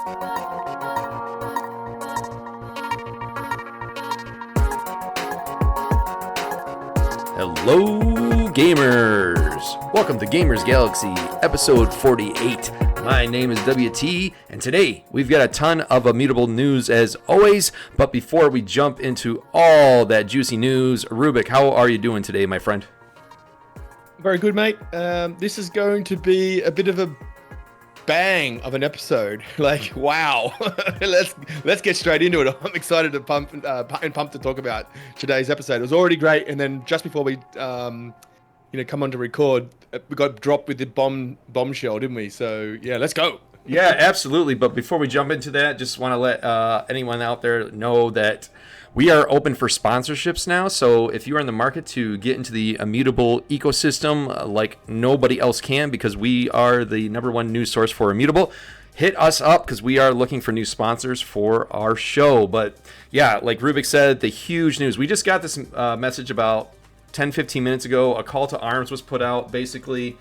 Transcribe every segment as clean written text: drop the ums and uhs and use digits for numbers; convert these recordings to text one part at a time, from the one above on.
Hello, gamers! Welcome to Gamers Galaxy, episode 48. My name is WT, and today we've got a ton of Immutable news as always. But before we jump into all that juicy news, Rubick, how are you doing today, my friend? Very good, mate. This is going to be a bit of a bang of an episode. Like, wow. let's get straight into it. I'm excited to pumped to talk about today's episode. It was already great, and then just before we come on to record, we got dropped with the bombshell, didn't we? So yeah, let's go. Yeah, absolutely. But before we jump into that, just want to let anyone out there know that we are open for sponsorships now. So if you are in the market to get into the Immutable ecosystem like nobody else can, because we are the #1 news source for Immutable, hit us up because we are looking for new sponsors for our show. But yeah, like Rubick said, the huge news. We just got this message about 10-15 minutes ago. A call to arms was put out, basically.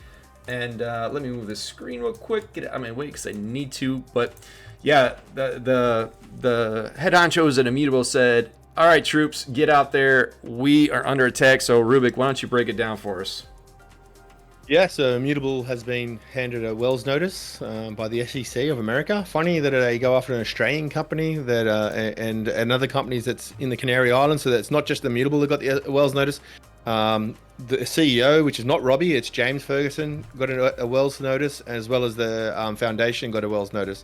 And let me move the screen real quick, get it out of my way because I need to. But yeah, the head honchos at Immutable said, all right, troops, get out there. We are under attack. So, Rubick, why don't you break it down for us? Yeah, so Immutable has been handed a Wells notice by the SEC of America. Funny that they go after an Australian company that and other companies that's in the Canary Islands. So that's not just Immutable that got the Wells notice. The CEO, which is not Robbie, it's James Ferguson, got a Wells notice, as well as the foundation got a Wells notice.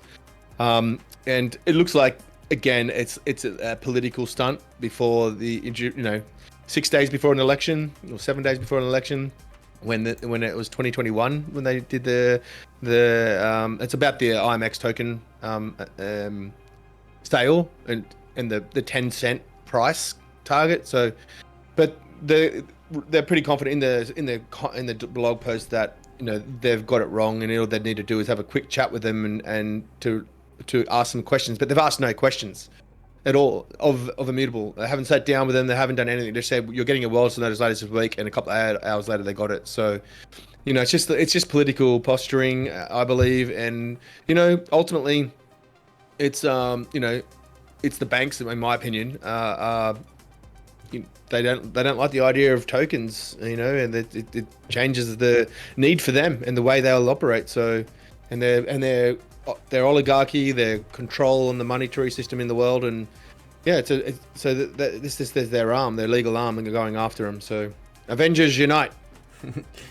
And it looks like, again, it's a political stunt before 6 days before an election, or 7 days before an election, when it was 2021 when they did the it's about the IMX token sale and the 10-cent price target. So, but they're pretty confident in the blog post that they've got it wrong, and all they need to do is have a quick chat with them and to ask some questions. But they've asked no questions at all of Immutable. They haven't sat down with them. They haven't done anything. They just said, you're getting a Wells notice later this week, and a couple of hours later they got it. So it's just political posturing, I believe. And ultimately it's it's the banks, in my opinion, they don't like the idea of tokens, and it changes the need for them and the way they'll operate. So, and their oligarchy, their control on the monetary system in the world, and yeah, this is their arm, their legal arm, and they're going after them. So, Avengers unite!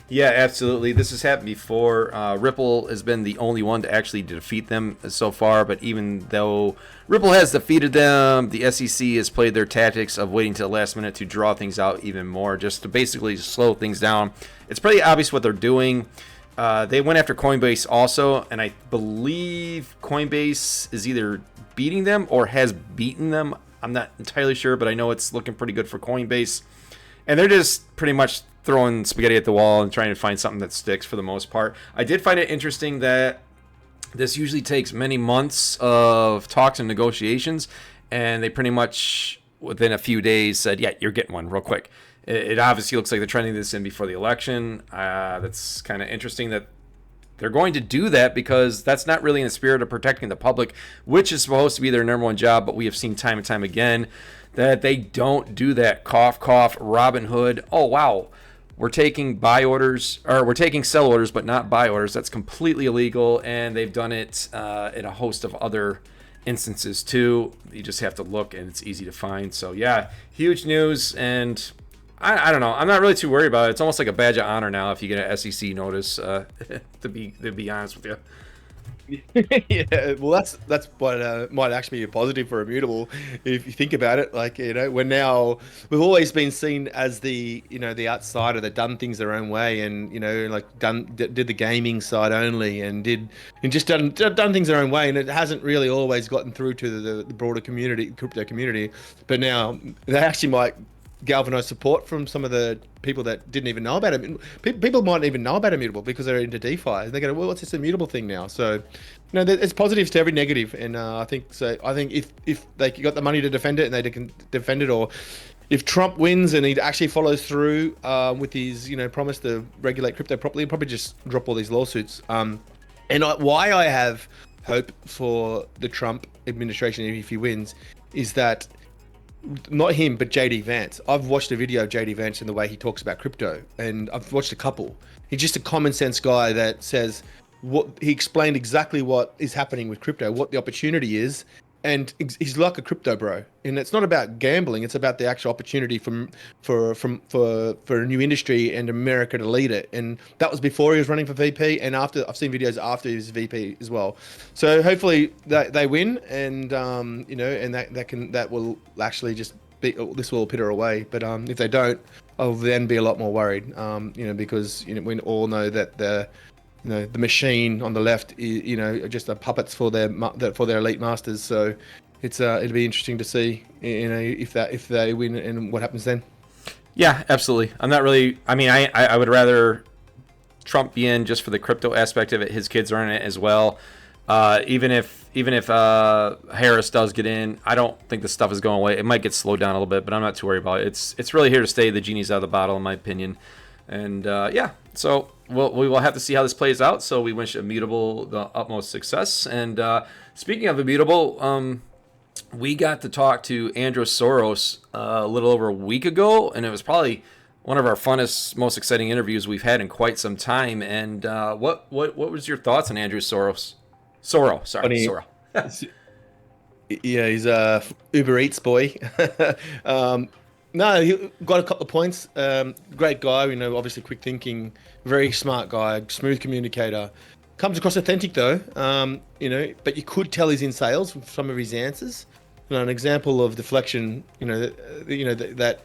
Yeah, absolutely. This has happened before. Ripple has been the only one to actually defeat them so far, but even though Ripple has defeated them, the SEC has played their tactics of waiting to the last minute to draw things out even more, just to basically slow things down. It's pretty obvious what they're doing. They went after Coinbase also, and I believe Coinbase is either beating them or has beaten them. I'm not entirely sure, but I know it's looking pretty good for Coinbase. And they're just pretty much throwing spaghetti at the wall and trying to find something that sticks for the most part. I did find it interesting that this usually takes many months of talks and negotiations, and they pretty much within a few days said, yeah, you're getting one real quick. It obviously looks like they're trending this in before the election. That's kind of interesting that they're going to do that, because that's not really in the spirit of protecting the public, which is supposed to be their #1 job. But we have seen time and time again that they don't do that. Cough, cough, Robin Hood. Oh, wow. We're taking buy orders, or we're taking sell orders, but not buy orders. That's completely illegal, and they've done it in a host of other instances too. You just have to look, and it's easy to find. So yeah, huge news, and I don't know. I'm not really too worried about it. It's almost like a badge of honor now if you get an SEC notice. To be honest with you. Yeah, well, that's what might actually be a positive for Immutable if you think about it. Like, we've always been seen as the outsider that done things their own way, and did the gaming side only, and just done things their own way, and it hasn't really always gotten through to the broader crypto community. But now they actually might galvanize support from some of the people that didn't even know about it. People might even know about Immutable because they're into DeFi. And they go, well, what's this Immutable thing now? So, there's positives to every negative, and I think if they got the money to defend it and they can defend it, or if Trump wins and he actually follows through with his promise to regulate crypto properly, he'll probably just drop all these lawsuits. And why I have hope for the Trump administration, if he wins, is that not him, but JD Vance. I've watched a video of JD Vance and the way he talks about crypto, and I've watched a couple. He's just a common sense guy that says what he explained exactly what is happening with crypto, what the opportunity is, and he's like a crypto bro. And it's not about gambling; it's about the actual opportunity for a new industry and America to lead it. And that was before he was running for VP, and after. I've seen videos after he was VP as well. So hopefully they win, and and that will actually just be, this will pitter away. But if they don't, I'll then be a lot more worried. Because we all know that the machine on the left is, just a puppets for their elite masters. So it'll be interesting to see, if they win and what happens then. Yeah, absolutely. I'm not really. I mean, I would rather Trump be in just for the crypto aspect of it. His kids are in it as well. Even if Harris does get in, I don't think the stuff is going away. It might get slowed down a little bit, but I'm not too worried about it. It's really here to stay. The genie's out of the bottle, in my opinion. And so we will have to see how this plays out. So we wish Immutable the utmost success. And speaking of Immutable, we got to talk to Andrew Soro a little over a week ago, and it was probably one of our funnest, most exciting interviews we've had in quite some time. And what was your thoughts on Andrew Soro? Soro. Yeah, he's a Uber Eats boy. No, he got a couple of points. Great guy, obviously quick thinking, very smart guy, smooth communicator. Comes across authentic though, but you could tell he's in sales from some of his answers. An example of deflection, that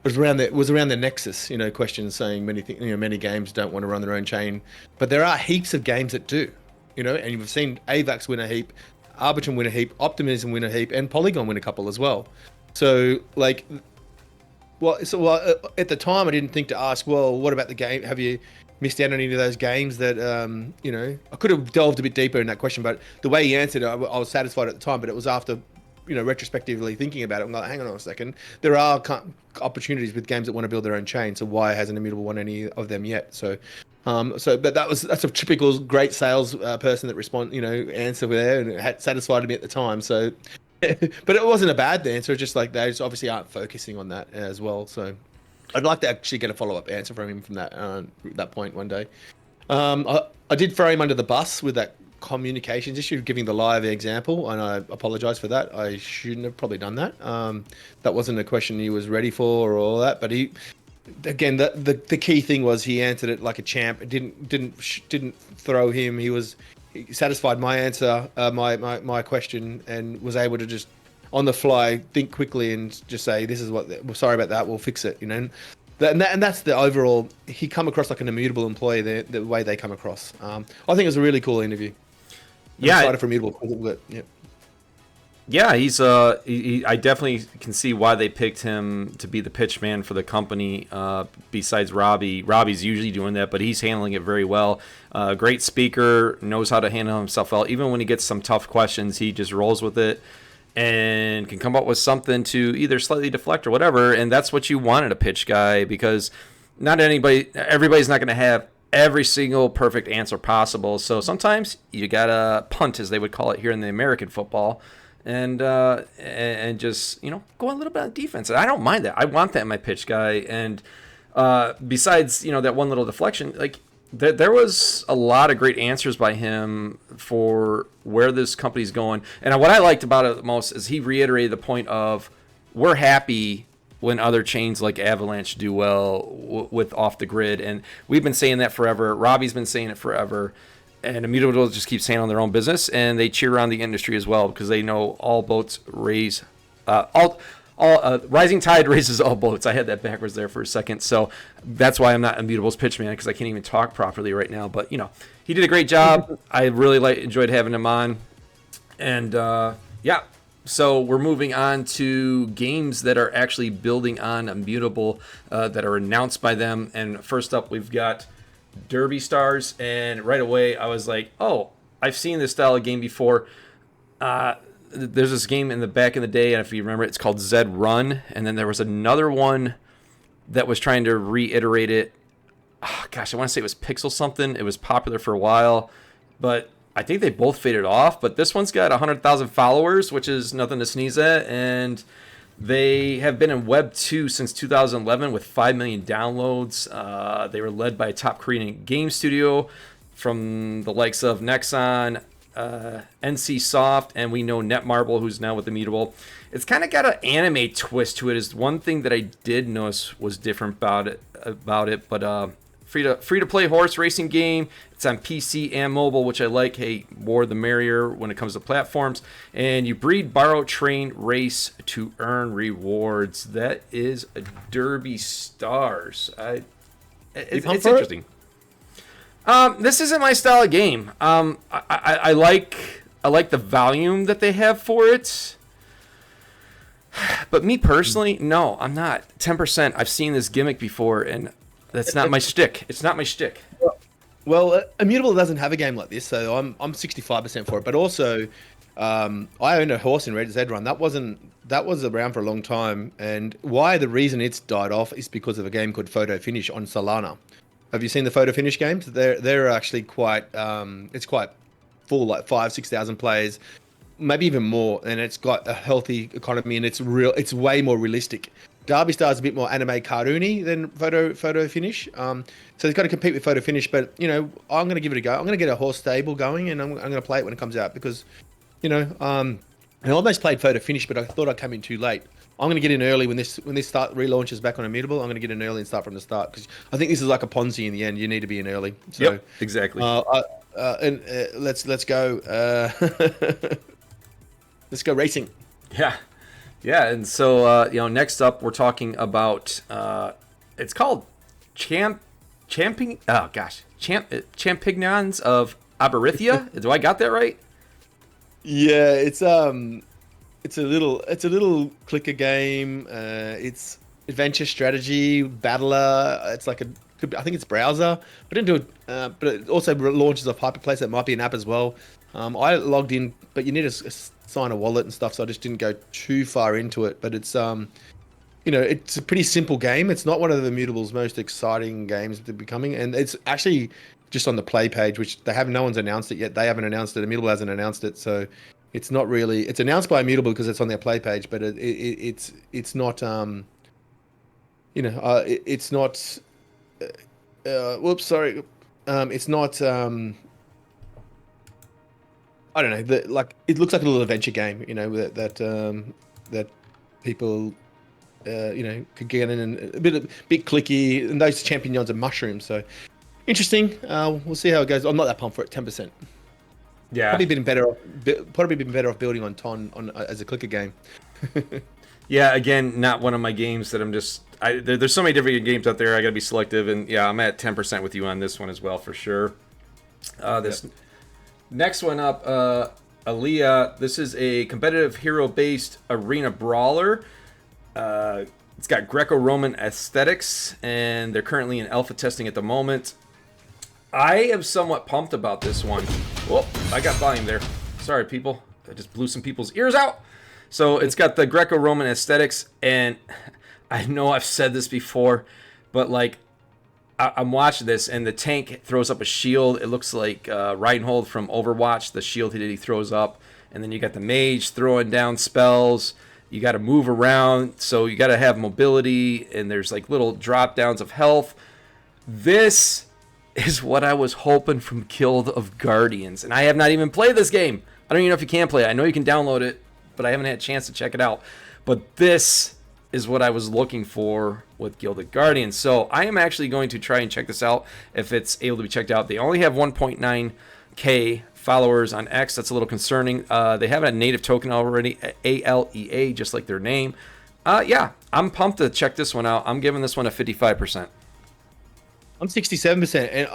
was around the Nexus, questions saying many games don't want to run their own chain, but there are heaps of games that do, and you've seen AVAX win a heap, Arbitrum win a heap, Optimism win a heap, and Polygon win a couple as well. So at the time I didn't think to ask, well, what about the game? Have you missed out on any of those games that, I could have delved a bit deeper in that question, but the way he answered it, I was satisfied at the time, but it was after, retrospectively thinking about it. I'm like, hang on a second. There are opportunities with games that want to build their own chain. So why hasn't Immutable won any of them yet? But that's a typical great sales person that answer there, and it had satisfied me at the time. So, but it wasn't a bad answer. Just like they just obviously aren't focusing on that as well. So I'd like to actually get a follow-up answer from him from that point one day. I did throw him under the bus with that communications issue, giving the live example, and I apologize for that. I shouldn't have probably done that. That wasn't a question he was ready for or all that. But he, again, the key thing was he answered it like a champ. It didn't throw him. He satisfied my answer, my question, and was able to just on the fly think quickly and just say, this is what, sorry about that, we'll fix it, and that's the overall. He come across like an immutable employee, the way they come across. I think it was a really cool interview. I'm excited for Immutable. Yeah, he's I definitely can see why they picked him to be the pitch man for the company. Besides Robbie, Robbie's usually doing that, but he's handling it very well. Great speaker, knows how to handle himself well. Even when he gets some tough questions, he just rolls with it and can come up with something to either slightly deflect or whatever. And that's what you want in a pitch guy, because everybody's not going to have every single perfect answer possible. So sometimes you gotta punt, as they would call it here in the American football. And just, go a little bit on defense. And I don't mind that. I want that in my pitch guy. And besides, that one little deflection, like there was a lot of great answers by him for where this company's going. And what I liked about it the most is he reiterated the point of, we're happy when other chains like Avalanche do well with off the grid. And we've been saying that forever. Robbie's been saying it forever. And Immutable just keeps handling their own business, and they cheer on the industry as well, because they know all boats raise, rising tide raises all boats. I had that backwards there for a second, so that's why I'm not Immutable's pitch man, because I can't even talk properly right now. But he did a great job. I really enjoyed having him on, and so we're moving on to games that are actually building on Immutable that are announced by them. And first up, we've got Derby Stars, and right away I was like, oh, I've seen this style of game before. There's this game in the back in the day, and if you remember, it's called Zed Run, and then there was another one that was trying to reiterate it. Oh, gosh, I want to say it was Pixel something. It was popular for a while, but I think they both faded off, but this one's got 100,000 followers, which is nothing to sneeze at, and they have been in Web 2 since 2011 with 5 million downloads. They were led by a top Korean game studio from the likes of Nexon, NC Soft, and we know Netmarble, who's now with Immutable. It's kind of got an anime twist to it. Is one thing that I did notice was different about it. But free to play horse racing game. It's on PC and mobile, which I like. Hey, more the merrier when it comes to platforms. And you breed, borrow, train, race to earn rewards. That is a Derby Stars. It's interesting. This isn't my style of game. I like the volume that they have for it. But me personally, no, I'm not. 10%. I've seen this gimmick before, and that's not my shtick. It's not my shtick. Well, Immutable doesn't have a game like this, so I'm 65% for it. But also, I own a horse in Red Zed Run. That was around for a long time, and the reason it's died off is because of a game called Photo Finish on Solana. Have you seen the Photo Finish games? They're actually quite it's quite full, like 5,000-6,000 players, maybe even more, and it's got a healthy economy, and it's way more realistic. Derby Star's a bit more anime cartoony than Photo Finish, so it's got to compete with Photo Finish. But I'm going to give it a go. I'm going to get a horse stable going, and I'm going to play it when it comes out because, I almost played Photo Finish, but I thought I'd come in too late. I'm going to get in early when this relaunches back on Immutable. I'm going to get in early and start from the start because I think this is like a Ponzi in the end. You need to be in early. So, yep, exactly. Let's go. Let's go racing. Yeah, and so next up we're talking about it's called Champignons of Arborethia. Do I got that right? Yeah, it's a little clicker game. It's adventure strategy battler. It's like I think it's browser. I didn't do it, but it also launches off Hyperplace. That might be an app as well. I logged in, but you need to sign a wallet and stuff, so I just didn't go too far into it. But it's it's a pretty simple game. It's not one of the Immutable's most exciting games to be coming, and it's actually just on the play page, which no one's announced it yet. They haven't announced it. Immutable hasn't announced it, so it's not really. It's announced by Immutable because it's on their play page, but it's not. It's not. Whoops, sorry. It's not. I don't know. It looks like a little adventure game. That people, could get in and a bit clicky. And those champignons are mushrooms, so interesting. We'll see how it goes. I'm not that pumped for it. 10%. Yeah, probably been better off building on Ton as a clicker game. Yeah, again, not one of my games that I'm just. There's so many different games out there. I got to be selective, and yeah, I'm at 10% with you on this one as well for sure. Next one up, Alea. This is a competitive hero-based arena brawler. It's got Greco-Roman aesthetics, and they're currently in alpha testing at the moment. I am somewhat pumped about this one. Oh, I got volume there. Sorry, people. I just blew some people's ears out. So it's got the Greco-Roman aesthetics, and I know I've said this before, but I'm watching this, and the tank throws up a shield. It looks like Reinhold from Overwatch, the shield that he throws up. And then you got the mage throwing down spells. You got to move around, so you got to have mobility, and there's little drop downs of health. This is what I was hoping from Guild of Guardians, and I have not even played this game. I don't even know if you can play it. I know you can download it, but I haven't had a chance to check it out. But this is what I was looking for with Guild of Guardians. So I am actually going to try and check this out if it's able to be checked out. They only have 1.9k followers on X. That's a little concerning. They have a native token already, Alea, just like their name. Yeah, I'm pumped to check this one out. I'm giving this one a 55%. I'm 67%, and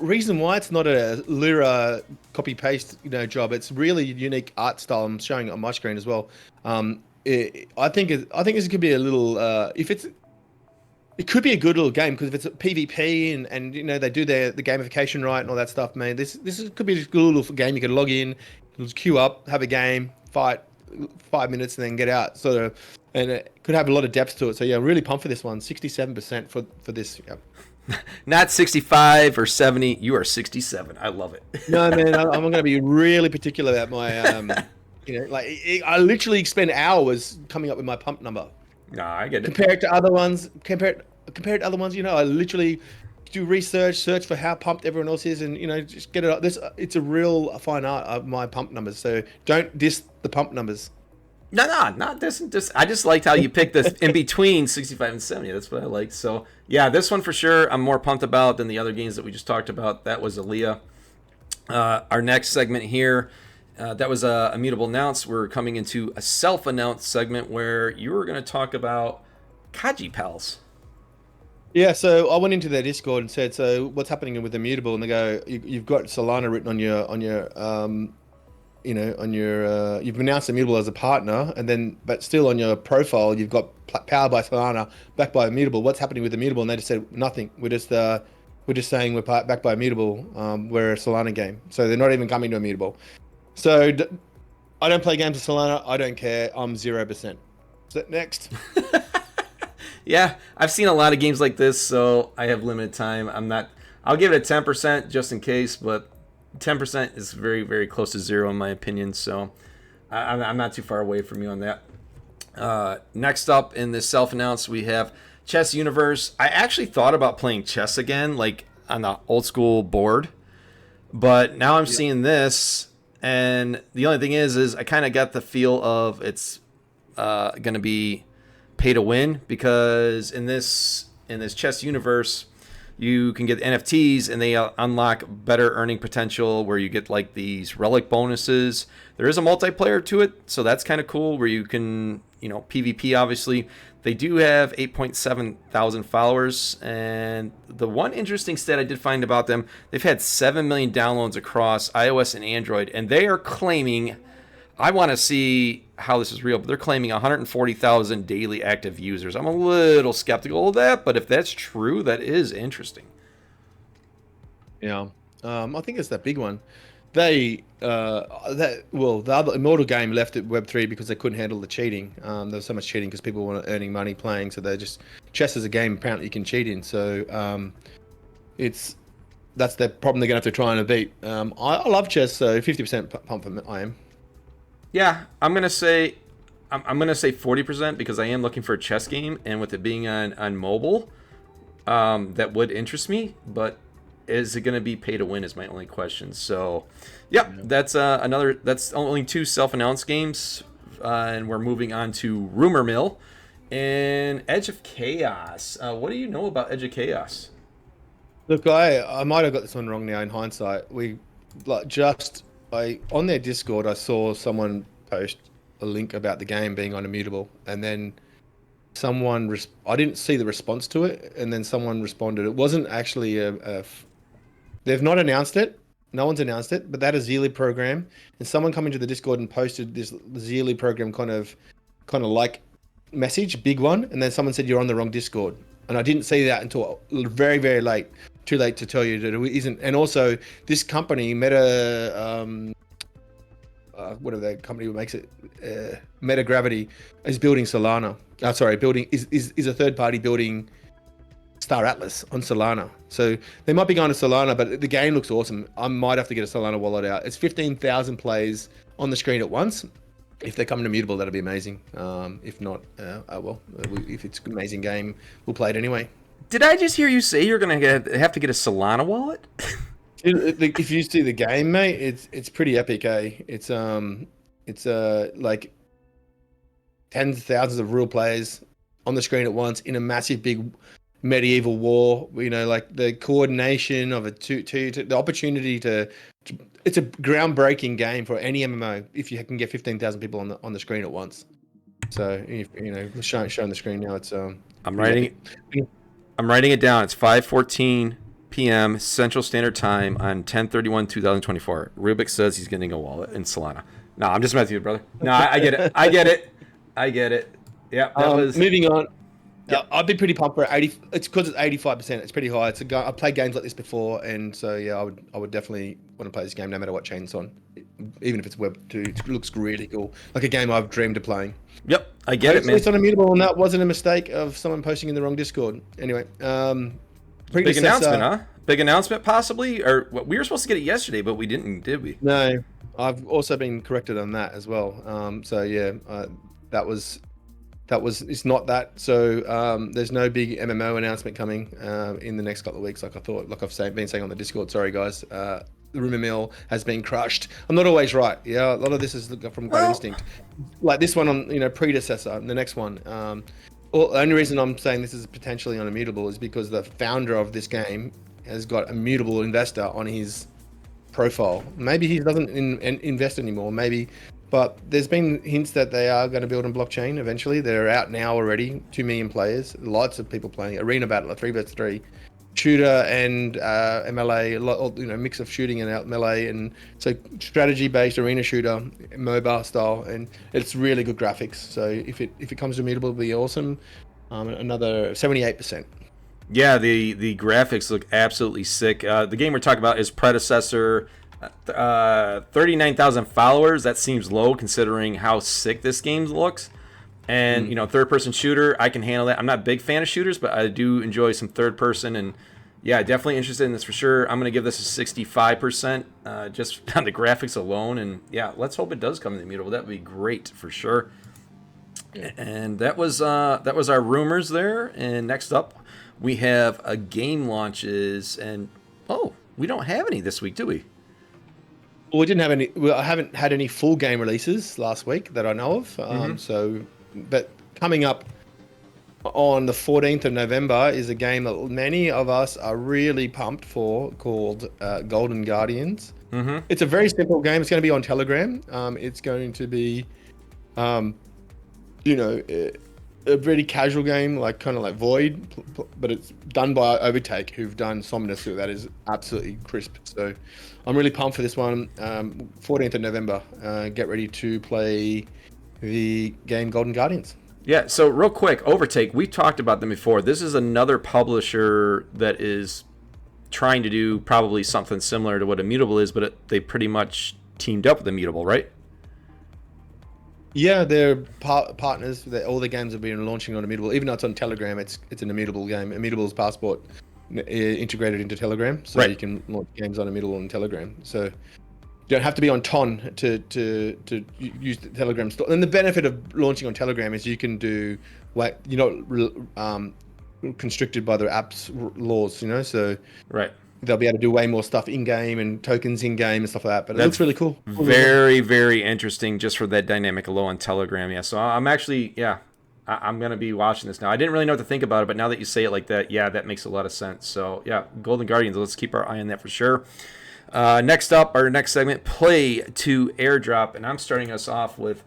reason why it's not a Lyra copy paste job. It's really unique art style. I'm showing it on my screen as well. I think this could be a little. It could be a good little game because if it's a PvP and they do the gamification right and all that stuff, man. This could be a good little game. You could log in, just queue up, have a game, fight 5 minutes, and then get out. And it could have a lot of depth to it. So yeah, I'm really pumped for this one. 67% for this. Yeah. Not 65 or 70. You are 67. I love it. No, man, I'm going to be really particular about my, I literally spend hours coming up with my pump number. Nah, I get it. Compare it to other ones. Compare it to other ones. I literally do research, search for how pumped everyone else is, and just get it up. It's a real fine art of my pump numbers. So don't diss the pump numbers. No, not this. I just liked how you picked this in between 65 and 70. That's what I like. So yeah, this one for sure I'm more pumped about than the other games that we just talked about. That was Alea. Our next segment here, that was Immutable Announced. We're coming into a self-announced segment where you were going to talk about Kaji Pals. Yeah, so I went into their Discord and said, so what's happening with Immutable? And they go, you've got Solana written on your you've announced Immutable as a partner, but still on your profile you've got powered by Solana, backed by Immutable. What's happening with Immutable? And they just said nothing. We're just saying we're backed by Immutable. We're a Solana game, so they're not even coming to Immutable. So I don't play games with Solana. I don't care. I'm 0%. So next. Yeah, I've seen a lot of games like this, so I have limited time. I'll give it a 10% just in case, but 10% is very, very close to zero in my opinion, so I'm not too far away from you on that. Next up in this self-announced, we have Chess Universe. I actually thought about playing chess again, like on the old school board, but now I'm seeing this, and the only thing is I kind of got the feel of it's going to be pay to win, because in this Chess Universe you can get NFTs and they unlock better earning potential where you get like these relic bonuses. There is a multiplayer to it, so that's kind of cool where you can, PvP obviously. They do have 8.7 thousand followers, and the one interesting stat I did find about them, they've had 7 million downloads across iOS and Android, and they are claiming, I want to see how this is real, but they're claiming 140,000 daily active users. I'm a little skeptical of that, but if that's true, that is interesting. Yeah, I think it's that big one. The other Immortal game left at Web3 because they couldn't handle the cheating. There was so much cheating because people weren't earning money playing, so chess is a game apparently you can cheat in. So that's the problem they're gonna have to try and beat. I love chess, so 50% pump for I am. Yeah, I'm gonna say 40% because I am looking for a chess game, and with it being on mobile, that would interest me. But is it gonna be pay to win? Is my only question. So, yeah, that's only 2 self-announced games, and we're moving on to Rumor Mill and Edge of Chaos. What do you know about Edge of Chaos? Look, I might have got this one wrong now in hindsight. On their Discord, I saw someone post a link about the game being on Immutable, and then I didn't see the response to it, and then someone responded. It wasn't actually they've not announced it. No one's announced it, but that is Zealy program, and someone come into the Discord and posted this Zealy program kind of like message, big one, and then someone said you're on the wrong Discord, and I didn't see that until very, very late. Too late to tell you that it isn't. And also, this company, whatever that company makes it, Meta Gravity, is building Solana. Is a third party building Star Atlas on Solana. So they might be going to Solana, but the game looks awesome. I might have to get a Solana wallet out. It's 15,000 plays on the screen at once. If they come to Immutable, that'll be amazing. If not, if it's an amazing game, we'll play it anyway. Did I just hear you say you're gonna have to get a Solana wallet? If you see the game, mate, it's pretty epic, eh? It's like tens of thousands of real players on the screen at once in a massive big medieval war. Like the coordination of the opportunity to. It's a groundbreaking game for any MMO if you can get 15,000 people on the screen at once. So showing the screen now. It's I'm writing it down. It's 5:14 p.m. Central Standard Time on 10/31/2024. Rubick says he's getting a wallet in Solana. No, I'm just messing with you, brother. No, I get it. I get it. Yeah, that was... Moving on. Yeah, I'd be pretty pumped for it. It's because it's 85%. It's pretty high. I've played games like this before, and so yeah, I would definitely want to play this game no matter what chain it's on, even if it's Web 2. It looks really cool, like a game I've dreamed of playing. Yep, I get it, man. It's on Immutable, and that wasn't a mistake of someone posting in the wrong Discord. Anyway, Big announcement, huh? Big announcement, possibly? Or we were supposed to get it yesterday, but we didn't, did we? No, I've also been corrected on that as well. So yeah, it's not that. So there's no big MMO announcement coming in the next couple of weeks, like I thought. Like been saying on the Discord. Sorry guys. The rumor mill has been crushed. I'm not always right. Yeah, a lot of this is from gut instinct. Like this one on Predecessor, and the next one. The only reason I'm saying this is potentially on Immutable is because the founder of this game has got Immutable investor on his profile. Maybe he doesn't invest anymore. Maybe. But there's been hints that they are going to build on blockchain eventually. They're out now already. 2 million players. Lots of people playing. Arena battle, 3v3. Shooter and MLA, mix of shooting and melee, and so strategy-based arena shooter, MOBA style, and it's really good graphics. So if it comes to Immutable, it'll be awesome. Another 78%. Yeah, the graphics look absolutely sick. The game we're talking about is Predecessor. 39,000 followers. That seems low considering how sick this game looks. And, third-person shooter, I can handle that. I'm not a big fan of shooters, but I do enjoy some third-person. And, yeah, definitely interested in this for sure. I'm going to give this a 65% just on the graphics alone. And, yeah, let's hope it does come in the Immutable. That would be great for sure. Yeah. And that was our rumors there. And next up, we have game launches. And, we don't have any this week, do we? Well, we didn't have any. I haven't had any full game releases last week that I know of. But coming up on the 14th of November is a game that many of us are really pumped for, called Golden Guardians. Mm-hmm. It's a very simple game. It's going to be on Telegram. It's going to be, a really casual game, kind of like Void, but it's done by Overtake, who've done Somnus, so that is absolutely crisp. So I'm really pumped for this one. 14th of November. Get ready to play the game Golden Guardians. Yeah, so real quick, Overtake, we talked about them before. This is another publisher that is trying to do probably something similar to what Immutable is, but they pretty much teamed up with Immutable, right? Yeah, they're partners. All the games have been launching on Immutable. Even though it's on Telegram, it's an Immutable game. Immutable's Passport integrated into Telegram, so you can launch games on Immutable and Telegram. So you don't have to be on Ton to use the Telegram store. And the benefit of launching on Telegram is you can do constricted by the app's laws, so they'll be able to do way more stuff in game and tokens in game and stuff like that. But it looks really cool. Very, very interesting just for that dynamic alone on Telegram. Yeah, so I'm actually I'm going to be watching this now. I didn't really know what to think about it, but now that you say it like that, yeah, that makes a lot of sense. So yeah, Golden Guardians, let's keep our eye on that for sure. Next up, our next segment, Play to Airdrop, and I'm starting us off with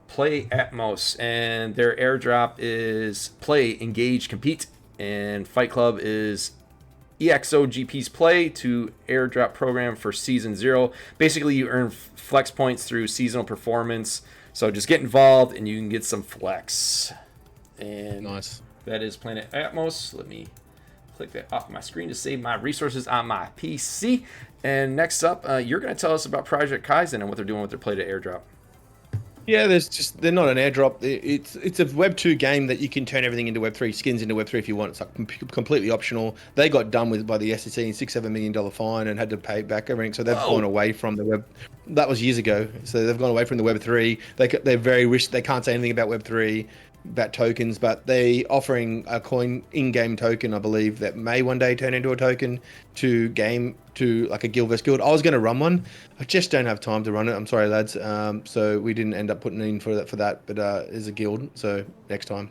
Play Atmos, and their airdrop is Play, Engage, Compete, and Fight Club is EXOGP's Play to Airdrop program for Season 0. Basically, you earn flex points through seasonal performance, so just get involved and you can get some flex. And nice. That is Planet Atmos. Let me click that off my screen to save my resources on my PC. And next up, you're going to tell us about Project Kaizen and what they're doing with their Play to Airdrop. Yeah, they're not an airdrop. It's a Web 2 game that you can turn everything into Web 3, skins into Web 3 if you want. It's completely optional. They got done with by the SEC in $6-7 million fine and had to pay back everything. So they've gone away from the Web. That was years ago. So they've gone away from the Web 3. They're very they can't say anything about Web 3. About tokens, but they offering a coin in-game token, I believe, that may one day turn into a token to like a guild versus guild. I was going to run one. I just don't have time to run it. I'm sorry, lads. So we didn't end up putting in for that, but is a guild. So next time.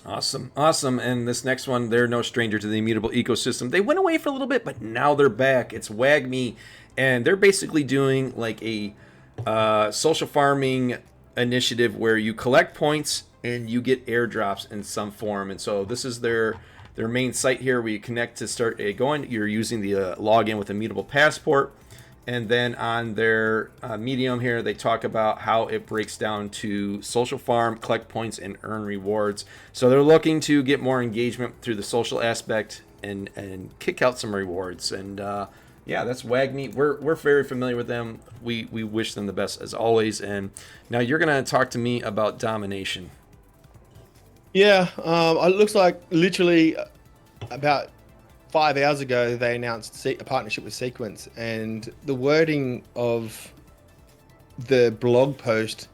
Awesome. And this next one, they're no stranger to the Immutable ecosystem. They went away for a little bit, but now they're back. It's WagMe, and they're basically doing like a social farming initiative where you collect points and you get airdrops in some form. And so this is their main site here where you connect to start going. You're using the login with Immutable Passport. And then on their Medium here, they talk about how it breaks down to social farm, collect points, and earn rewards. So they're looking to get more engagement through the social aspect and kick out some rewards. And yeah, that's WagMe. We're very familiar with them. We wish them the best as always. And now you're going to talk to me about Domination. Yeah, it looks like literally about 5 hours ago they announced a partnership with Sequence, and the wording of the blog post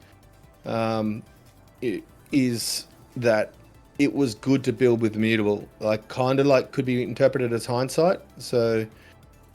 is that it was good to build with Immutable, like kind of like could be interpreted as hindsight. So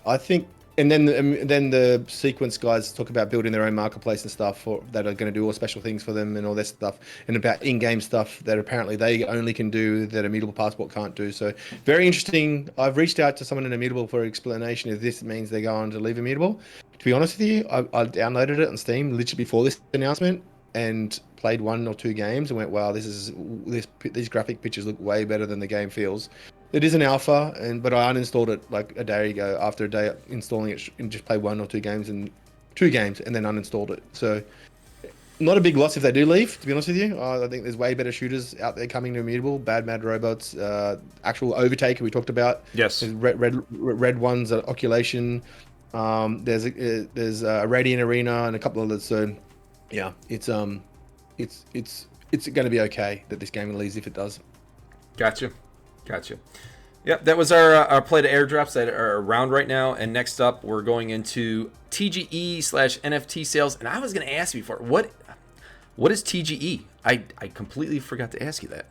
I think, and then the Sequence guys talk about building their own marketplace and stuff that are going to do all special things for them and all this stuff, and about in-game stuff that apparently they only can do that Immutable Passport can't do. So very interesting. I've reached out to someone in Immutable for explanation if this means they're going to leave Immutable. To be honest with you, I downloaded it on Steam literally before this announcement and played 1 or 2 games and went, wow, these graphic pictures look way better than the game feels. It is an alpha, but I uninstalled it like a day ago after a day of installing it, and just played 1 or 2 games and then uninstalled it. So not a big loss if they do leave, to be honest with you. I think there's way better shooters out there coming to Immutable. Bad Mad Robots, actual Overtaker we talked about. Yes. There's red ones, Oculation. There's a Radiant Arena and a couple others. So yeah, it's going to be okay that this game leaves if it does. Gotcha. Yep, that was our play to airdrops that are around right now. And next up, we're going into TGE/NFT sales. And I was going to ask you before, what is TGE? I completely forgot to ask you that.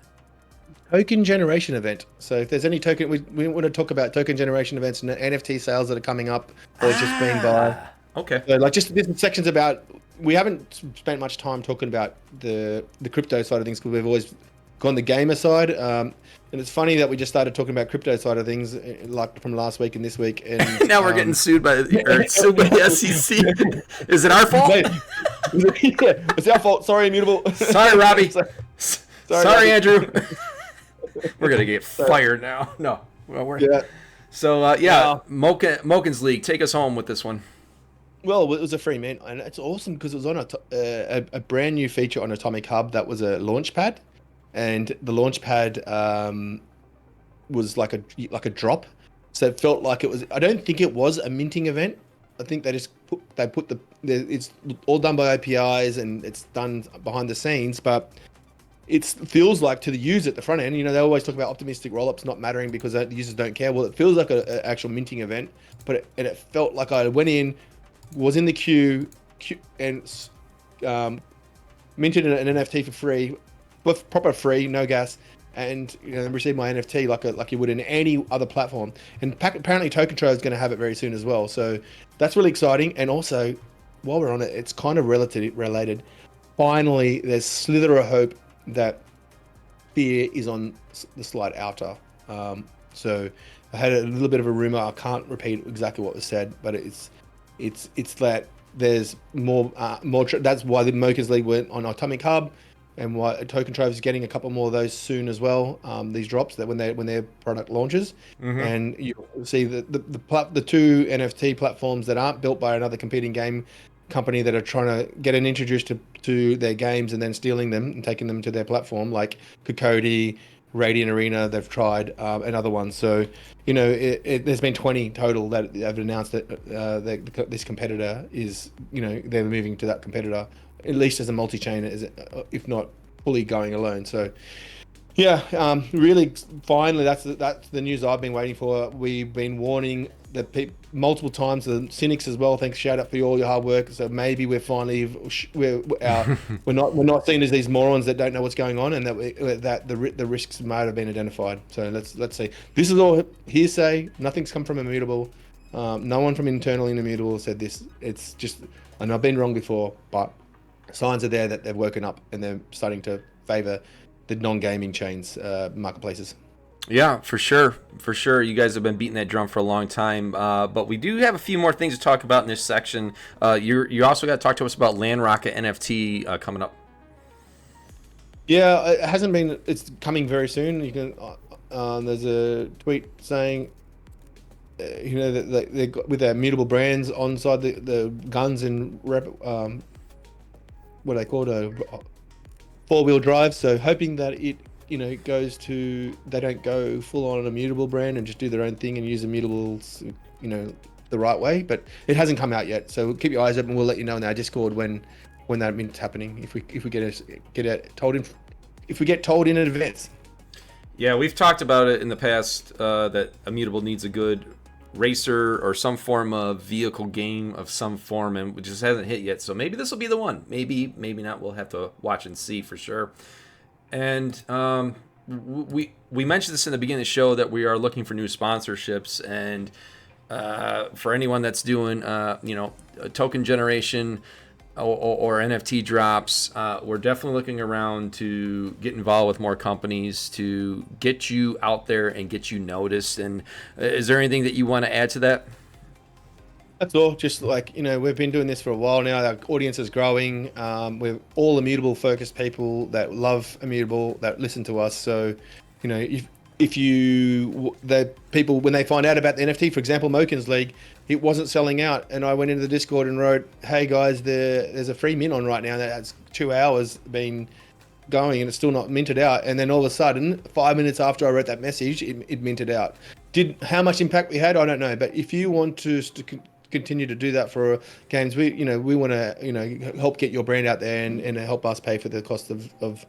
Token generation event. So if there's any token, we want to talk about token generation events and NFT sales that are coming up or just been by. Okay. So like just this section's about. We haven't spent much time talking about the crypto side of things because we've always gone the gamer side. And it's funny that we just started talking about crypto side of things like from last week and this week. And now we're getting sued by the SEC. Is it our fault? Yeah, it's our fault. Sorry, Immutable. Sorry, Robbie. Sorry, Andrew. We're gonna get Sorry. fired now. No. Well, Yeah. So Moken's League, take us home with this one. Well, it was a free mint, and it's awesome because it was on a brand new feature on Atomic Hub that was a launch pad, and the launch pad was like a drop, so it felt like it was. I don't think it was a minting event. I think they just put it's all done by APIs and it's done behind the scenes, but it feels like to the user at the front end, they always talk about optimistic rollups not mattering because the users don't care. Well, it feels like an actual minting event, but it felt like I went in, was in the queue and minted an NFT for free, proper free, no gas, and received my NFT like you would in any other platform. And apparently Token Trail is going to have it very soon as well. So that's really exciting. And also, while we're on it, it's kind of related. Finally, there's slither of hope that Fear is on the slide outer. So I had a little bit of a rumor. I can't repeat exactly what was said, but it's that there's more. That's why the Moken's League went on Atomic Hub, and why Token Trove is getting a couple more of those soon as well. These drops that when their product launches, and you see the 2 NFT platforms that aren't built by another competing game company that are trying to get introduced to their games and then stealing them and taking them to their platform, like Cocody, Radiant Arena, they've tried, and other ones. So, there's been 20 total that have announced that this competitor is, they're moving to that competitor, at least as a multi-chain, if not fully going alone. So, yeah, really, finally, that's the news I've been waiting for. We've been warning the people multiple times, the cynics as well. Thanks, shout out for all your hard work. So maybe we're finally we're not seen as these morons that don't know what's going on, and that the risks might have been identified. So let's see. This is all hearsay. Nothing's come from Immutable. No one from internally in Immutable said this. It's just, and I've been wrong before, but signs are there that they've woken up and they're starting to favor the non-gaming chains, marketplaces. Yeah, for sure. You guys have been beating that drum for a long time, but we do have a few more things to talk about in this section. You also got to talk to us about Land Rocket NFT coming up. Yeah, it hasn't been. It's coming very soon. You can. There's a tweet saying, that they got with their Immutable brands on side the guns and what they call a 4-wheel drive. So hoping that it. Goes to, they don't go full on an Immutable brand and just do their own thing and use Immutables, the right way. But it hasn't come out yet, so keep your eyes open. We'll let you know in our Discord when that mint's happening. If we get told in advance. Yeah, we've talked about it in the past that Immutable needs a good racer or some form of vehicle game of some form, and it just hasn't hit yet. So maybe this will be the one. Maybe, maybe not. We'll have to watch and see for sure. And we mentioned this in the beginning of the show that we are looking for new sponsorships, and for anyone that's doing token generation or NFT drops, we're definitely looking around to get involved with more companies to get you out there and get you noticed. And is there anything that you want to add to that? That's all. Just like, we've been doing this for a while now. Our audience is growing. We're all Immutable focused people that love Immutable, that listen to us. So, if the people, when they find out about the NFT, for example, Mokin's League, it wasn't selling out, and I went into the Discord and wrote, "Hey guys, there's a free mint on right now that's 2 hours been going and it's still not minted out." And then all of a sudden, 5 minutes after I wrote that message, it minted out. How much impact we had, I don't know. But if you want to continue to do that for games, we want to help get your brand out there and help us pay for the cost of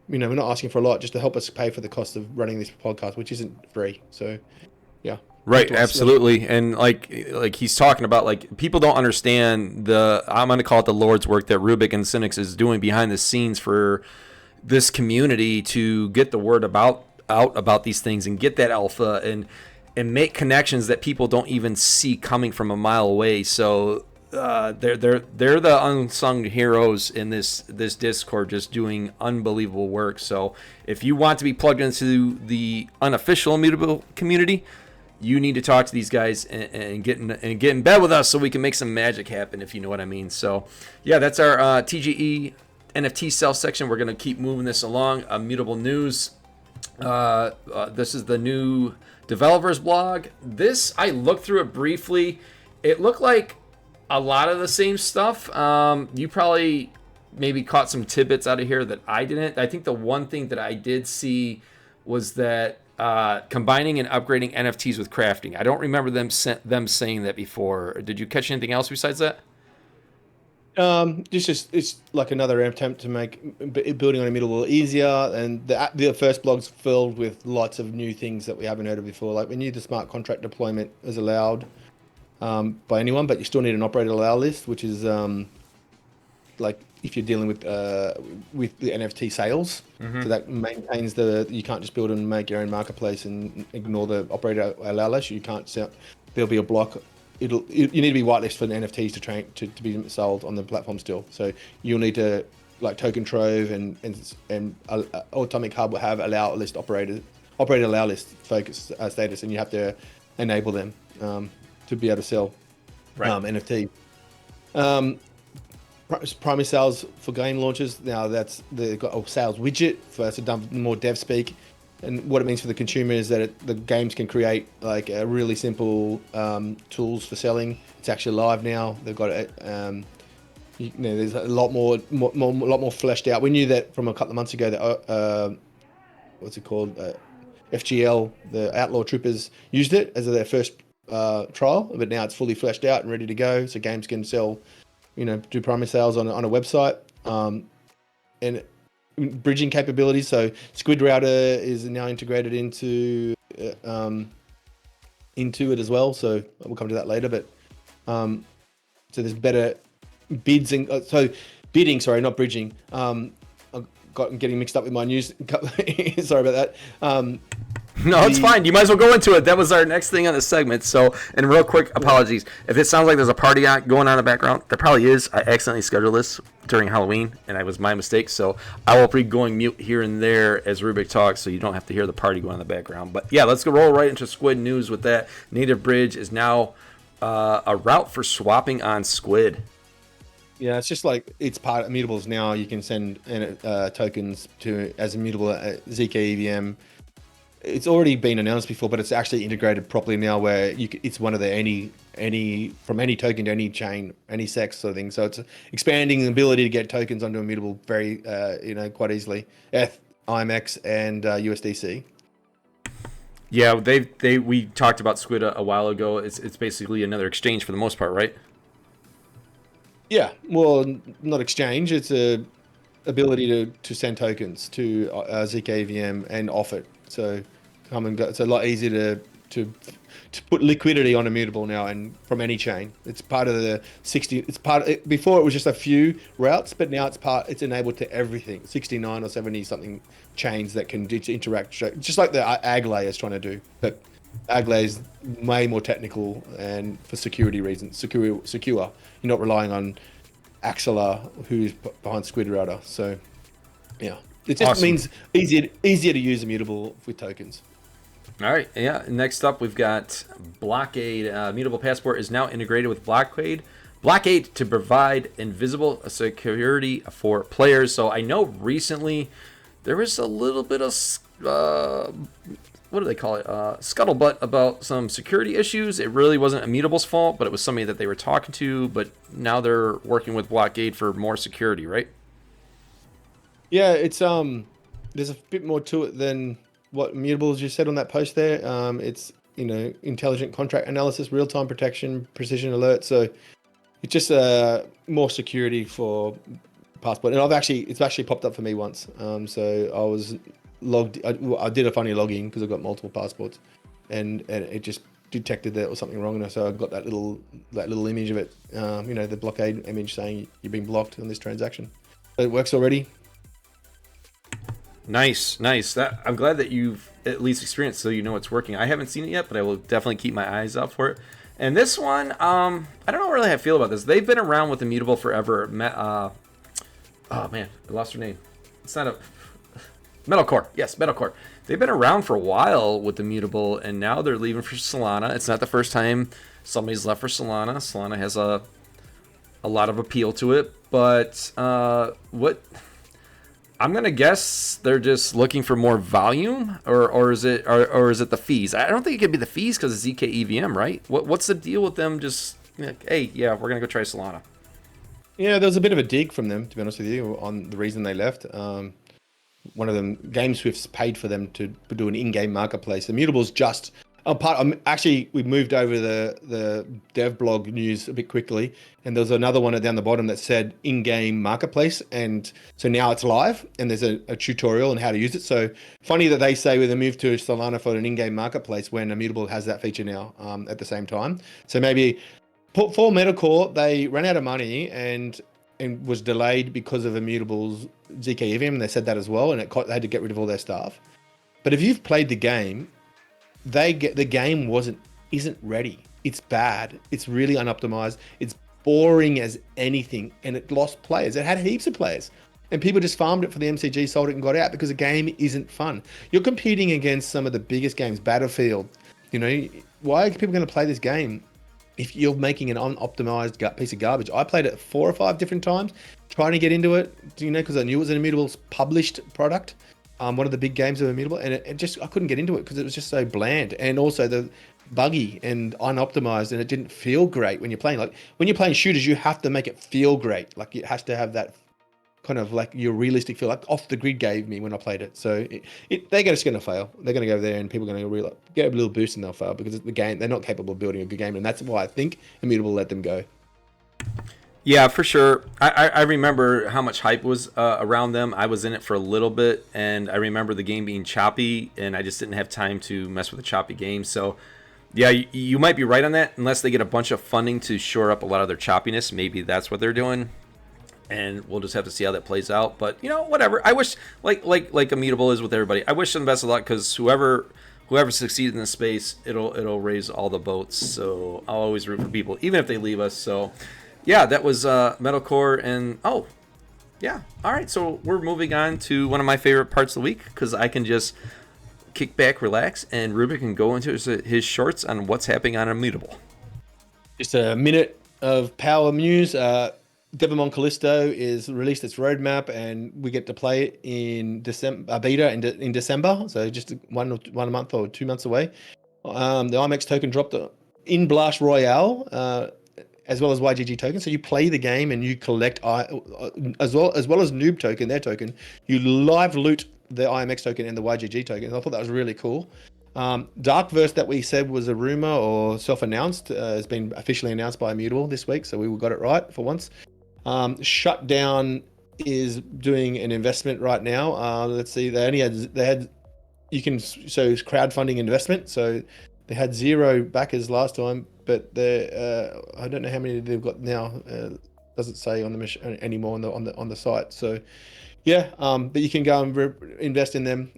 we're not asking for a lot, just to help us pay for the cost of running this podcast, which isn't free. So yeah. Right, absolutely. And like he's talking about, like, people don't understand I'm going to call it the Lord's work that Rubick and Cynics is doing behind the scenes for this community to get the word out about these things and get that alpha and make connections that people don't even see coming from a mile away. So they're the unsung heroes in this Discord, just doing unbelievable work. So if you want to be plugged into the unofficial Immutable community, you need to talk to these guys and get in bed with us so we can make some magic happen, if you know what I mean. So yeah, that's our TGE NFT sell section. We're gonna keep moving this along. Immutable news. This is the new developers blog. This, I looked through it briefly. It looked like a lot of the same stuff. You probably maybe caught some tidbits out of here that I didn't. I think the one thing that I did see was that combining and upgrading NFTs with crafting. I don't remember them saying that before. Did you catch anything else besides that? It's like another attempt to make building on Immutable easier, and the first blog's filled with lots of new things that we haven't heard of before. Like, we knew the smart contract deployment is allowed by anyone, but you still need an operator allow list, which is like if you're dealing with the NFT sales. So that maintains you can't just build and make your own marketplace and ignore the operator allow list. You can't sell. There'll be a block. You need to be whitelisted for the NFTs to be sold on the platform still. So you'll need to, like, Token Trove and Atomic Hub will have allow list operator allow list focus status, and you have to enable them to be able to sell NFT. Primary sales for game launches. Now they've got a sales widget for done more dev speak. And what it means for the consumer is that the games can create like a really simple tools for selling. It's actually live now. They've got it. There's a lot more fleshed out. We knew that from a couple of months ago that what's it called? FGL, the Outlaw Troopers, used it as their first trial, but now it's fully fleshed out and ready to go. So games can sell, do primary sales on a website, and bridging capabilities. So Squid Router is now integrated into it as well. So we'll come to that later. But so there's better bids and bidding. Sorry, not bridging. I'm getting mixed up with my news. Sorry about that. No, it's fine. You might as well go into it. That was our next thing on the segment. So, and real quick, apologies. If it sounds like there's a party going on in the background, there probably is. I accidentally scheduled this during Halloween, and it was my mistake. So I will be going mute here and there as Rubick talks, so you don't have to hear the party going on in the background. But yeah, let's go roll right into Squid news with that. Native Bridge is now a route for swapping on Squid. Yeah, it's just like it's part of Immutables now. You can send tokens as Immutable ZK EVM. It's already been announced before, but it's actually integrated properly now, where it's one of the any from any token to any chain, any sex sort of thing. So it's expanding the ability to get tokens onto Immutable very quite easily. ETH, IMX, and USDC. Yeah, we talked about Squid a while ago. It's basically another exchange for the most part, right? Yeah, well, not exchange. It's a ability to send tokens to ZK EVM and off it. So come and go. It's a lot easier to put liquidity on Immutable now, and from any chain. It's part of the 60. It's before it was just a few routes, but now it's enabled to everything. 69 or 70 something chains that can interact, just like the Alea is trying to do. But Alea is way more technical and for security reasons. Secure. You're not relying on Axela, who's behind Squid Router. So yeah, it just means easier to use Immutable with tokens. All right, yeah. Next up, we've got Blockade. Immutable Passport is now integrated with Blockade. Blockade to provide invisible security for players. So I know recently there was a little bit of what do they call it? Scuttlebutt about some security issues. It really wasn't Immutable's fault, but it was somebody that they were talking to. But now they're working with Blockade for more security, right? Yeah, it's there's a bit more to it than what Immutable just said on that post there. It's intelligent contract analysis, real-time protection, precision alert. So it's just more security for Passport. And it's actually popped up for me once. So I was logged. I did a funny login because I've got multiple passports, and it just detected that there was something wrong. And so I got that little image of it. The blockade image saying you've been blocked on this transaction. So it works already. Nice. I'm glad that you've at least experienced, so you know it's working. I haven't seen it yet, but I will definitely keep my eyes out for it. And this one, I don't know really how I feel about this. They've been around with Immutable forever. Oh man, I lost her name. It's not a Metalcore. Yes, Metalcore. They've been around for a while with Immutable, and now they're leaving for Solana. It's not the first time somebody's left for Solana. Solana has a lot of appeal to it, but what? I'm gonna guess they're just looking for more volume, or is it the fees? I don't think it could be the fees because it's ZK EVM, right? What's the deal with them? Just hey, yeah, we're gonna go try Solana. Yeah, there was a bit of a dig from them, to be honest with you, on the reason they left. One of them, GameSwift's paid for them to do an in-game marketplace. Immutable's just actually, we moved over the dev blog news a bit quickly, and there was another one down the bottom that said in-game marketplace, and so now it's live, and there's a tutorial on how to use it. So funny that they say with a move to Solana for an in-game marketplace when Immutable has that feature now at the same time. So maybe for Metacore, they ran out of money and was delayed because of Immutable's ZK EVM, and they said that as well, and they had to get rid of all their staff. But if you've played the game, the game isn't ready. It's bad. It's really unoptimized. It's boring as anything, and it lost players. It had heaps of players, and people just farmed it for the MCG, sold it, and got out because the game isn't fun. You're competing against some of the biggest games, Battlefield. Why are people going to play this game if you're making an unoptimized piece of garbage? I played it 4 or 5 different times, trying to get into it, because I knew it was an Immutable's published product. One of the big games of Immutable, and I couldn't get into it because it was just so bland, and also the buggy and unoptimized, and it didn't feel great when you're playing. Like when you're playing shooters, you have to make it feel great. Like it has to have that kind of like your realistic feel. Like Off the Grid gave me when I played it. So they're just going to fail. They're going to go there, and people are going to get a little boost, and they'll fail because the game, they're not capable of building a good game, and that's why I think Immutable let them go. Yeah, for sure. I remember how much hype was around them. I was in it for a little bit, and I remember the game being choppy, and I just didn't have time to mess with a choppy game. So, yeah, you might be right on that. Unless they get a bunch of funding to shore up a lot of their choppiness, maybe that's what they're doing, and we'll just have to see how that plays out. But whatever. I wish, like Immutable is with everybody, I wish them the best of luck, because whoever succeeds in this space, it'll raise all the boats. So I'll always root for people, even if they leave us. So. Yeah, that was Metalcore, and all right, so we're moving on to one of my favorite parts of the week, because I can just kick back, relax, and Rubick can go into his shorts on what's happening on Immutable. Just a minute of power news. Devilmon Callisto is released its roadmap, and we get to play it in December, beta in December, so just one month or 2 months away. The IMX token dropped in Blast Royale, as well as YGG token. So you play the game and you collect as well as Noob token, their token. You live loot the IMX token and the YGG token. I thought that was really cool. Darkverse, that we said was a rumor or self-announced, has been officially announced by Immutable this week, so we got it right for once. Shutdown is doing an investment right now. Let's see, they had you can, so it's crowdfunding investment. So they had 0 backers last time, but I don't know how many they've got now. Doesn't say on the anymore on the site. So yeah, but you can go and invest in them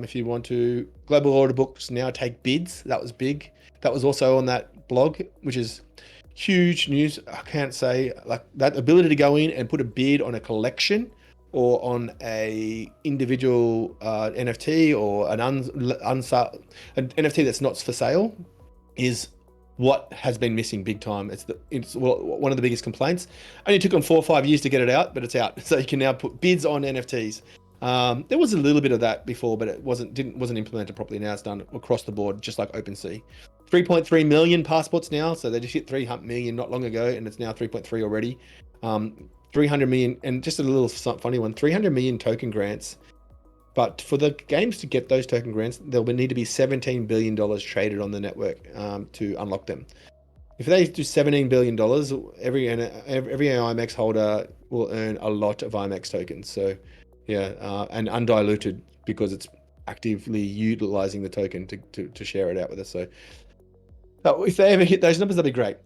if you want to. Global order books now take bids. That was big. That was also on that blog, which is huge news. I can't say, like, that ability to go in and put a bid on a collection or on a individual NFT or an NFT that's not for sale is what has been missing big time. It's one of the biggest complaints. Only took them 4 or 5 years to get it out, but it's out. So you can now put bids on NFTs. There was a little bit of that before, but it wasn't implemented properly. Now it's done across the board, just like OpenSea. 3.3 million passports now, so they just hit 3 million not long ago, and it's now 3.3 already. 300 million, and just a little funny one, 300 million token grants. But for the games to get those token grants, there'll need to be $17 billion traded on the network to unlock them. If they do $17 billion, every IMX holder will earn a lot of IMX tokens. So yeah, and undiluted, because it's actively utilizing the token to share it out with us. So if they ever hit those numbers, that'd be great.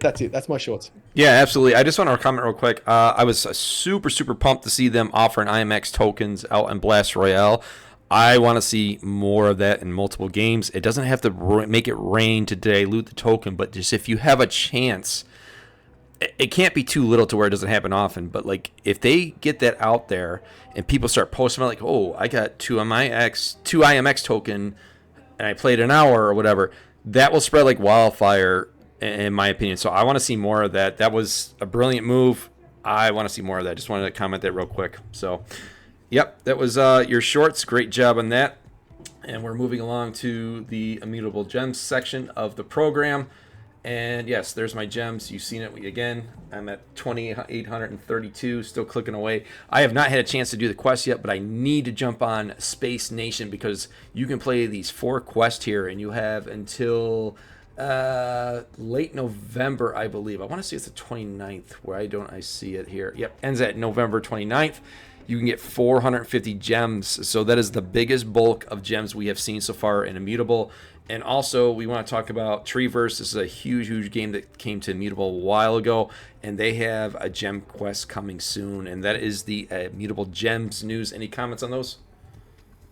That's it. That's my shorts. Yeah, absolutely. I just want to comment real quick. I was super pumped to see them offering IMX tokens out in Blast Royale. I want to see more of that in multiple games. It doesn't have to make it rain to dilute the token, but just if you have a chance, it can't be too little to where it doesn't happen often. But like, if they get that out there and people start posting like, oh, I got two IMX token and I played an hour or whatever, that will spread like wildfire, in my opinion. So I want to see more of that. That was a brilliant move. I want to see more of that. Just wanted to comment that real quick. So, yep, that was your shorts. Great job on that. And we're moving along to the Immutable Gems section of the program. And yes, there's my gems. You've seen it again. I'm at 2,832, still clicking away. I have not had a chance to do the quest yet, but I need to jump on Space Nation because you can play these 4 quests here, and you have until late November, I believe. I want to say it's the 29th. Why don't I see it here? Yep, ends at November 29th. You can get 450 gems. So that is the biggest bulk of gems we have seen so far in Immutable. And also, we want to talk about Treeverse. This is a huge game that came to Immutable a while ago, and they have a gem quest coming soon, and that is the Immutable Gems news. Any comments on those?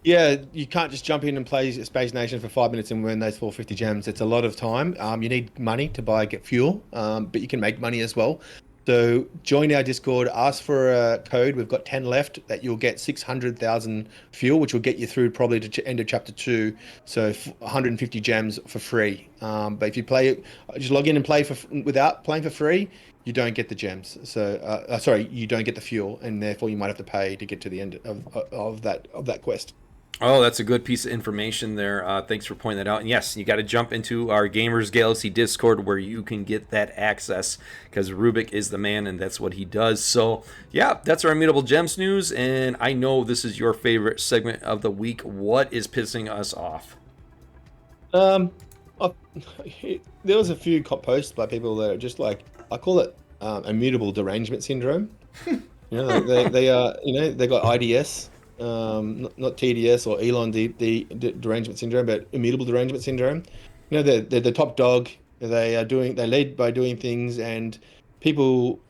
Yeah, you can't just jump in and play Space Nation for 5 minutes and win those 450 gems. It's a lot of time. You need money to get fuel, but you can make money as well. So join our Discord, ask for a code. We've got 10 left that you'll get 600,000 fuel, which will get you through probably to end of chapter 2. So 150 gems for free. But if you play, just log in and play without playing for free, you don't get the gems. So sorry, you don't get the fuel, and therefore you might have to pay to get to the end of that quest. Oh, that's a good piece of information there. Thanks for pointing that out. And yes, you got to jump into our Gamers Galaxy Discord where you can get that access, because Rubick is the man and that's what he does. So yeah, that's our Immutable Gems news. And I know this is your favorite segment of the week. What is pissing us off? There was a few posts by people that are just like, I call it immutable derangement syndrome. They are, they got IDS. Not TDS or Elon derangement syndrome, but immutable derangement syndrome. They're the top dog. They lead by doing things, and people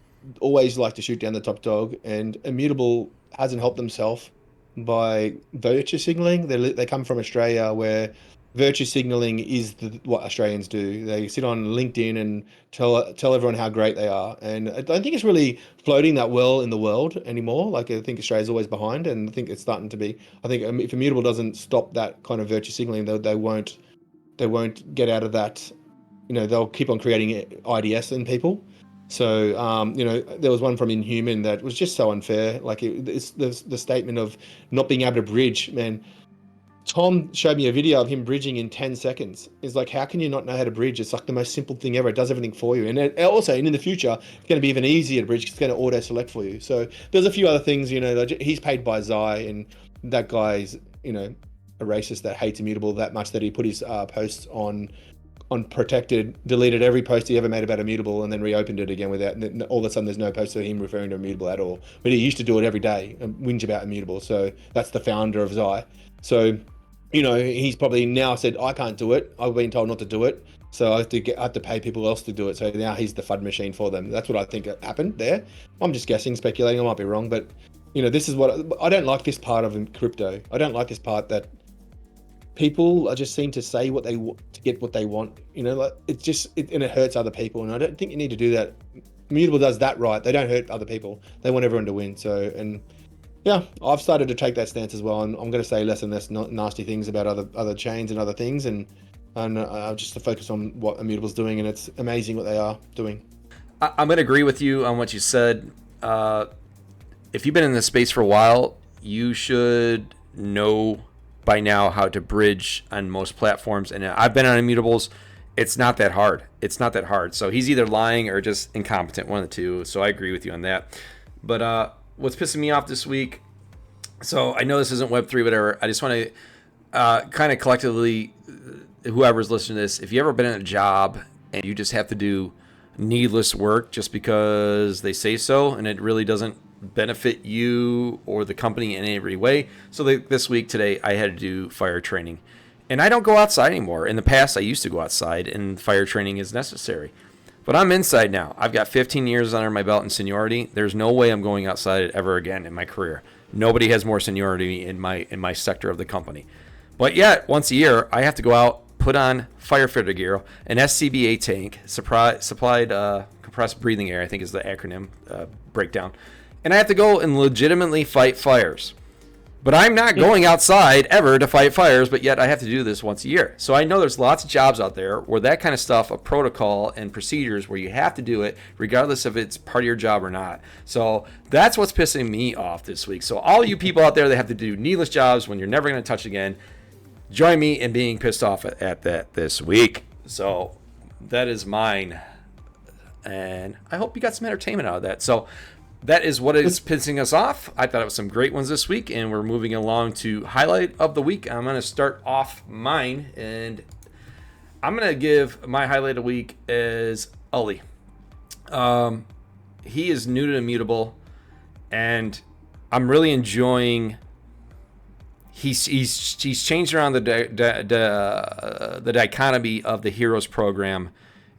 always like to shoot down the top dog. And Immutable hasn't helped themselves by virtue signaling. They come from Australia, where virtue signaling is what Australians do. They sit on LinkedIn and tell everyone how great they are, and I don't think it's really floating that well in the world anymore. Like, I think Australia's always behind, and I think it's starting to be. I think if Immutable doesn't stop that kind of virtue signaling, they won't get out of that. They'll keep on creating IDS in people. So there was one from Inhuman that was just so unfair. Like, it's the statement of not being able to bridge, man. Tom showed me a video of him bridging in 10 seconds. It's like, how can you not know how to bridge? It's like the most simple thing ever. It does everything for you. And also, in the future, it's going to be even easier to bridge. It's going to auto-select for you. So there's a few other things, he's paid by Zai, and that guy's, a racist that hates Immutable that much that he put his posts on protected, deleted every post he ever made about Immutable, and then reopened it again without, and all of a sudden there's no post of him referring to Immutable at all. But he used to do it every day and whinge about Immutable. So that's the founder of Zai. So he's probably now said, I can't do it. I've been told not to do it. So I have to pay people else to do it. So now he's the FUD machine for them. That's what I think happened there. I'm just guessing, speculating. I might be wrong, but this is what I don't like. This part of crypto. I don't like this part that people are just seem to say what they want to get what they want. Like and it hurts other people. And I don't think you need to do that. Immutable does that right. They don't hurt other people. They want everyone to win. So yeah, I've started to take that stance as well, and I'm going to say less and less nasty things about other chains and other things, and just to focus on what Immutable's doing, and it's amazing what they are doing. I'm going to agree with you on what you said. If you've been in this space for a while, you should know by now how to bridge on most platforms, and I've been on Immutables. It's not that hard. So he's either lying or just incompetent, one of the two. So I agree with you on that. But what's pissing me off this week, so I know this isn't Web3, whatever. I just want to kind of collectively, whoever's listening to this, if you ever been in a job and you just have to do needless work just because they say so, and it really doesn't benefit you or the company in any way. So this week, today, I had to do fire training. And I don't go outside anymore. In the past, I used to go outside, and fire training is necessary. But I'm inside now. I've got 15 years under my belt in seniority. There's no way I'm going outside ever again in my career. Nobody has more seniority in my sector of the company. But yet, once a year, I have to go out, put on firefighter gear, an SCBA tank, supplied compressed breathing air, I think is the acronym breakdown. And I have to go and legitimately fight fires. But I'm not going outside ever to fight fires, but yet I have to do this once a year. So I know there's lots of jobs out there where that kind of stuff, a protocol and procedures where you have to do it regardless if it's part of your job or not. So that's what's pissing me off this week. So all you people out there that have to do needless jobs when you're never going to touch again, join me in being pissed off at that this week. So that is mine. And I hope you got some entertainment out of that. So that is what is pissing us off. I thought it was some great ones this week, and we're moving along to highlight of the week. I'm going to start off mine, and I'm going to give my highlight of the week as Alea. He is new to Immutable, and I'm really enjoying. He's changed around the dichotomy of the Heroes program.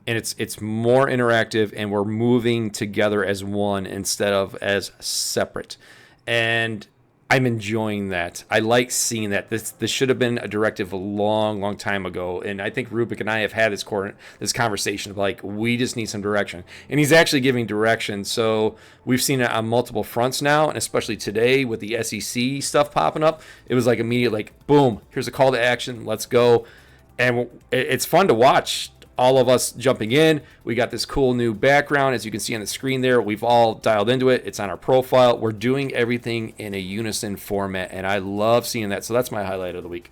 And it's more interactive, and we're moving together as one instead of as separate. And I'm enjoying that. I like seeing that. This should have been a directive a long time ago. And I think Rubick and I have had this conversation of like, we just need some direction. And he's actually giving direction. So we've seen it on multiple fronts now, and especially today with the SEC stuff popping up. It was like immediate, like, boom, here's a call to action. Let's go. And it's fun to watch. All of us jumping in. We got this cool new background, as you can see on the screen there. We've all dialed into it. It's on our profile. We're doing everything in a unison format, and I love seeing that. So that's my highlight of the week.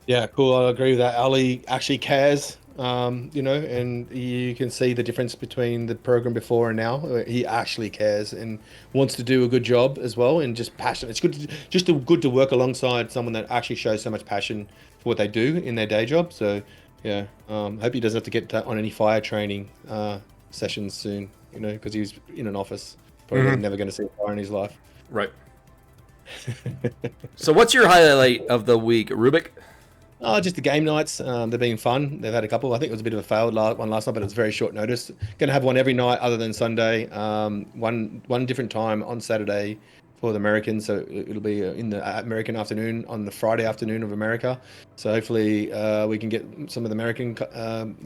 Yeah, cool. I agree with that. Alea actually cares, and you can see the difference between the program before and now. He actually cares and wants to do a good job as well, and just passionate. It's good to work alongside someone that actually shows so much passion for what they do in their day job. So yeah, hope he doesn't have to get on any fire training sessions soon, because he's in an office. Probably never going to see a fire in his life. Right. So what's your highlight of the week, Rubick? Oh, just the game nights. They've been fun. They've had a couple. I think it was a bit of a failed one last night, but it's very short notice. Going to have one every night other than Sunday. One different time on Saturday for the Americans, so it'll be in the American afternoon on the Friday afternoon of America. So hopefully we can get some of the American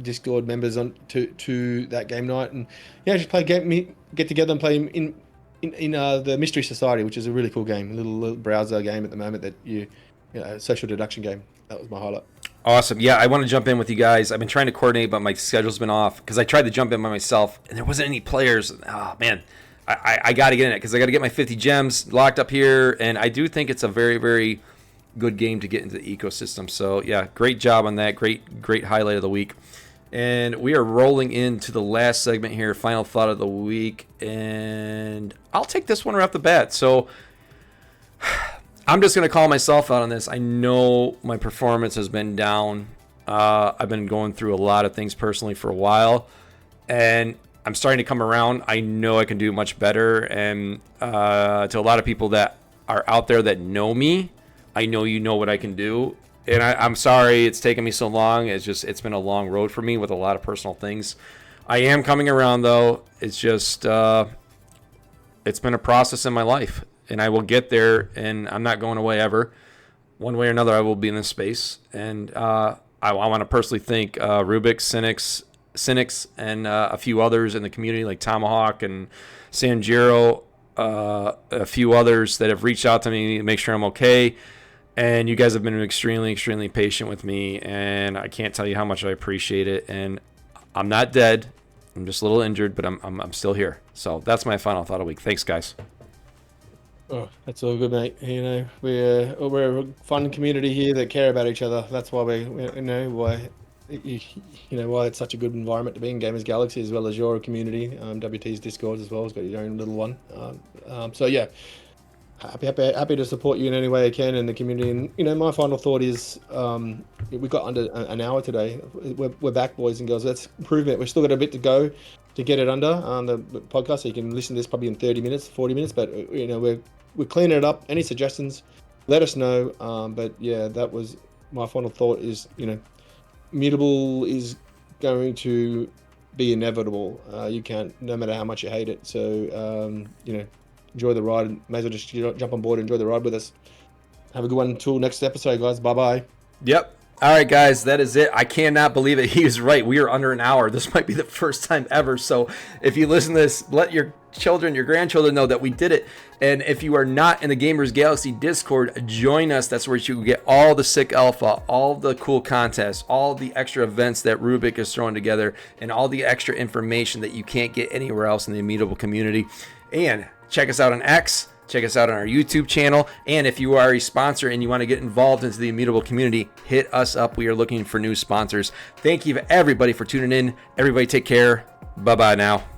Discord members on to that game night, and yeah, just get together and play in the Mystery Society, which is a really cool game, a little browser game at the moment that social deduction game. That was my highlight. Awesome. Yeah, I want to jump in with you guys. I've been trying to coordinate, but my schedule's been off because I tried to jump in by myself, and there wasn't any players. Oh man. I got to get in it because I got to get my 50 gems locked up here, and I do think it's a very, very good game to get into the ecosystem. So, yeah, great job on that. Great highlight of the week. And we are rolling into the last segment here, final thought of the week, and I'll take this one right off the bat. So, I'm just going to call myself out on this. I know my performance has been down. I've been going through a lot of things personally for a while, and I'm starting to come around. I know I can do much better, and to a lot of people that are out there that know me, I know you know what I can do. And I'm sorry it's taken me so long. It's been a long road for me with a lot of personal things. I am coming around, though. It's just, it's been a process in my life. And I will get there, and I'm not going away ever. One way or another, I will be in this space. And I want to personally thank Rubick, Cynics, and a few others in the community like Tomahawk and Sanjiro, a few others that have reached out to me to make sure I'm okay. And you guys have been extremely, extremely patient with me, and I can't tell you how much I appreciate it. And I'm not dead. I'm just a little injured, but I'm still here. So that's my final thought of the week. Thanks, guys. Oh, that's all good, mate. You know, we're a fun community here that care about each other. That's why why it's such a good environment to be in Gamers Galaxy, as well as your community. WT's Discord as well has got your own little one. So yeah, happy to support you in any way I can in the community. And my final thought is, we've got under an hour today. We're back, boys and girls. That's improvement. We've still got a bit to go to get it under the podcast, so you can listen to this probably in 30 minutes, 40 minutes. But we're cleaning it up. Any suggestions, let us know. But yeah, that was my final thought. Is Immutable is going to be inevitable. You can't, no matter how much you hate it. So enjoy the ride. May as well just jump on board and enjoy the ride with us. Have a good one until next episode, guys. Bye bye. Yep. All right, guys, that is it. I cannot believe it. He is right. We are under an hour. This might be the first time ever. So if you listen to this, let your children, your grandchildren know that we did it. And if you are not in the Gamers Galaxy Discord, join us. That's where you get all the sick alpha, all the cool contests, all the extra events that Rubick is throwing together, and all the extra information that you can't get anywhere else in the Immutable community. And check us out on X. Check us out on our YouTube channel. And if you are a sponsor and you want to get involved into the Immutable community, hit us up. We are looking for new sponsors. Thank you, everybody, for tuning in. Everybody take care. Bye-bye now.